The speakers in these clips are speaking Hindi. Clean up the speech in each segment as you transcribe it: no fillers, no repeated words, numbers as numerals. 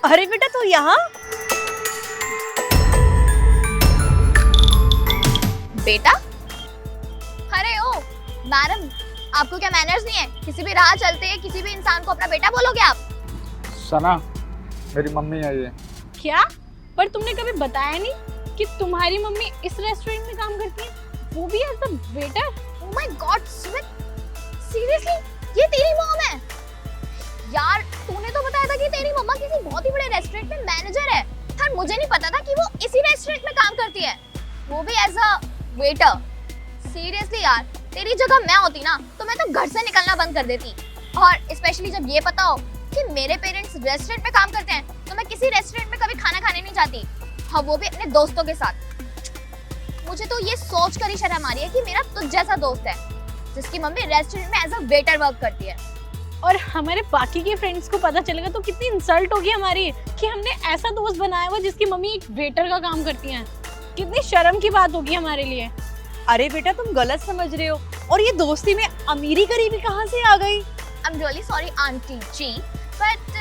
अरे बेटा तू यहाँ? बेटा? अरे ओ मैडम, आपको क्या मैनर्स नहीं है? किसी भी राह चलते हैं किसी भी इंसान को अपना बेटा बोलोगे आप? सना, मेरी मम्मी है ये। क्या? पर तुमने कभी बताया नहीं कि तुम्हारी मम्मी इस रेस्टोरेंट में काम करती है, वो भी as a waiter. Oh my god Sumit, seriously ये तेरी मॉम है? यार तूने तो बताया था कि तेरी मम्मा किसी बहुत ही बड़े रेस्टोरेंट में मैनेजर है, पर मुझे नहीं पता था कि वो इसी रेस्टोरेंट में काम करती है, वो भी एज अ वेटर। सीरियसली यार, तेरी जगह मैं होती ना तो मैं तो घर से निकलना बंद कर देती। और स्पेशली जब ये पता हो कि मेरे पेरेंट्स रेस्टोरेंट में काम करते हैं तो मैं किसी रेस्टोरेंट में कभी खाना खाने नहीं जाती, हाँ वो भी अपने दोस्तों के साथ। मुझे तो ये सोच कर ही शर्म आ रही है कि मेरा तुझ जैसा दोस्त है जिसकी मम्मी रेस्टोरेंट में एज अ वेटर वर्क करती है। और हमारे बाकी के फ्रेंड्स को पता चलेगा तो कितनी इंसल्ट होगी हमारी कि हमने ऐसा दोस्त बनाया हुआ जिसकी मम्मी एक वेटर का काम करती हैं। कितनी शर्म की बात होगी हमारे लिए। अरे बेटा तुम गलत समझ रहे हो, और ये दोस्ती में अमीरी गरीबी कहाँ से आ गई? I am really sorry aunty ji, but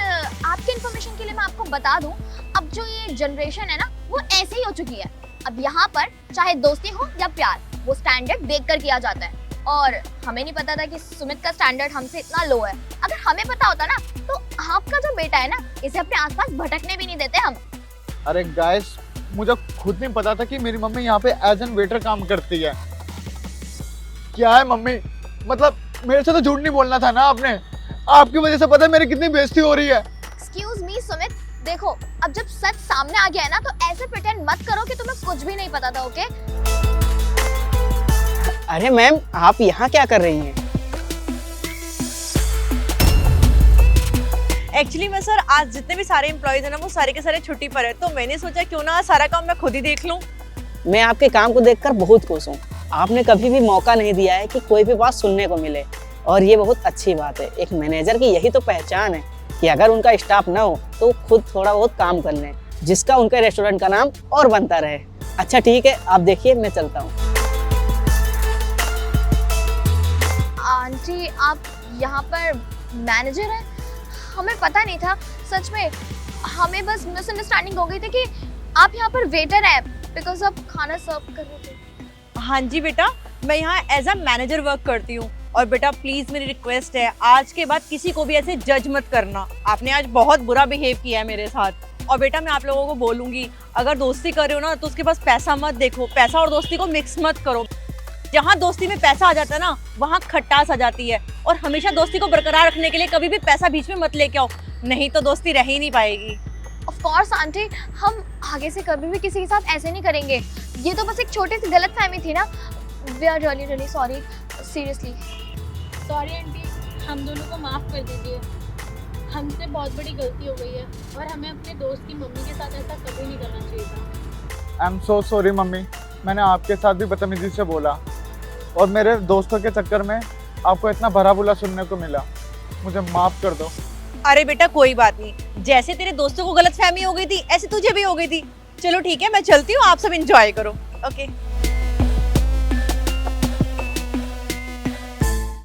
आपके इन्फॉर्मेशन के लिए मैं आपको बता दूं, अब जो ये जनरेशन है ना वो ऐसे ही हो चुकी है। अब यहाँ पर चाहे दोस्ती हो या प्यार, वो स्टैंडर्ड देखकर किया जाता है। और हमें नहीं पता था कि सुमित का स्टैंडर्ड हमसे इतना लो है। अगर हमें पता होता ना तो आपका जो बेटा है ना, इसे अपने आसपास भटकने भी नहीं देते हम। अरे गाइस, मुझे खुद नहीं पता था कि मेरी मम्मी यहाँ पे एज एन वेटर काम करती है। क्या है मम्मी, मतलब मेरे से तो झूठ नहीं बोलना था ना आपने। आपकी वजह से पता है मेरी कितनी बेइज्जती हो रही है। एक्सक्यूज मी सुमित, देखो अब जब सच सामने आ गया है ना तो ऐसे प्रिटेंड मत करो कि तुम्हें कुछ भी नहीं पता था, ओके? अरे मैम, आप यहाँ क्या कर रही हैं? एक्चुअली मैं सर आज जितने भी सारे एम्प्लॉयज हैं ना वो सारे के सारे छुट्टी पर है, तो मैंने सोचा क्यों ना सारा काम मैं खुद ही देख लूं। मैं आपके काम को देखकर बहुत खुश हूँ। आपने कभी भी मौका नहीं दिया है कि कोई भी बात सुनने को मिले, और ये बहुत अच्छी बात है। एक मैनेजर की यही तो पहचान है कि अगर उनका स्टाफ ना हो तो खुद थोड़ा बहुत काम कर लें, जिसका उनके रेस्टोरेंट का नाम और बनता रहे। अच्छा ठीक है, आप देखिए, मैं चलता हूँ। आंटी आप यहाँ पर मैनेजर हैं? हमें पता नहीं था सच में, हमें बस मिसअंडरस्टैंडिंग हो गई थी कि आप यहाँ पर वेटर हैं बिकॉज आप खाना सर्व कर रहे थे। हाँ जी बेटा, मैं यहाँ एज अ मैनेजर वर्क करती हूँ। और बेटा प्लीज मेरी रिक्वेस्ट है, आज के बाद किसी को भी ऐसे जज मत करना। आपने आज बहुत बुरा बिहेव किया है मेरे साथ। और बेटा मैं आप लोगों को बोलूंगी, अगर दोस्ती कर रहे हो ना तो उसके पास पैसा मत देखो, पैसा और दोस्ती को मिक्स मत करो। जहाँ दोस्ती में पैसा आ जाता है ना वहाँ खटास आ जाती है। और हमेशा दोस्ती को बरकरार रखने के लिए कभी भी पैसा बीच में मत लेके आओ, नहीं तो दोस्ती रह ही नहीं पाएगी। ऑफ कोर्स आंटी, हम आगे से कभी भी किसी के साथ ऐसे नहीं करेंगे। ये तो बस एक छोटी सी गलतफहमी थी ना। We are really really sorry, seriously sorry aunty, हम दोनों को माफ कर दीजिए। हमसे बहुत बड़ी गलती हो गई है और हमें अपने दोस्त की मम्मी के साथ ऐसा कभी नहीं करना चाहिए था। I am so sorry mummy, मैंने आपके साथ भी बदतमीजी से बोला और मेरे दोस्तों के चक्कर में आपको इतना भला बुरा सुनने को मिला। मुझे माफ कर दो। अरे बेटा कोई बात नहीं, जैसे तेरे दोस्तों को गलतफहमी हो गई थी ऐसे तुझे भी हो गई थी। चलो ठीक है, मैं चलती हूँ, आप सब एंजॉय करो। ओके